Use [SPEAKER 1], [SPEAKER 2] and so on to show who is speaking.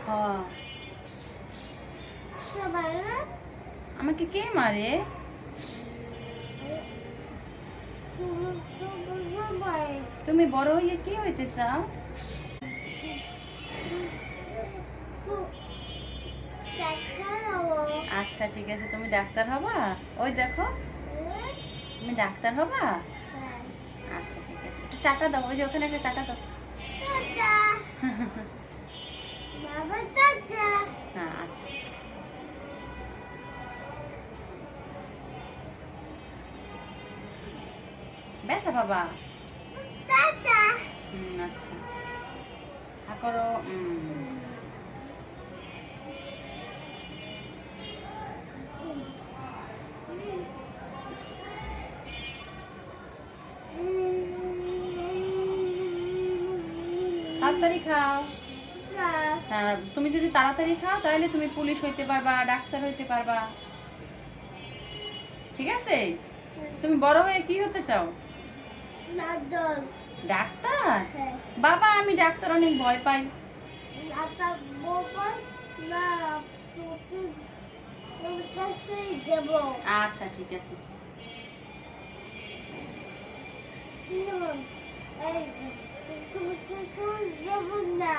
[SPEAKER 1] হ্যাঁ। আমাকে কে মারে? তুমি বড় হইয়া কি হইতে চাও? আচ্ছা ঠিক আছে, তুমি ডাক্তার হবা? ওই দেখো, তুমি ডাক্তার হবা? আচ্ছা ঠিক আছে, একটু টাটা দাও, ওই যে ওখানে একটা টাটা দাও। হ্যাঁ আচ্ছা। ব্যথা বাবা? আচ্ছা, হা করো। তাড়াতাড়ি খাও। হ্যাঁ, তুমি যদি তাড়াতাড়ি খাও তাহলে তুমি পুলিশ হইতে পারবা, ডাক্তার হইতে পারবা। ঠিক আছে? তুমি বড় হয়ে কি হতে চাও? ডাক্তার? বাবা আমি ডাক্তার অনেক ভয় পাই। আচ্ছা ঠিক আছে।
[SPEAKER 2] তুমি তো যাব না।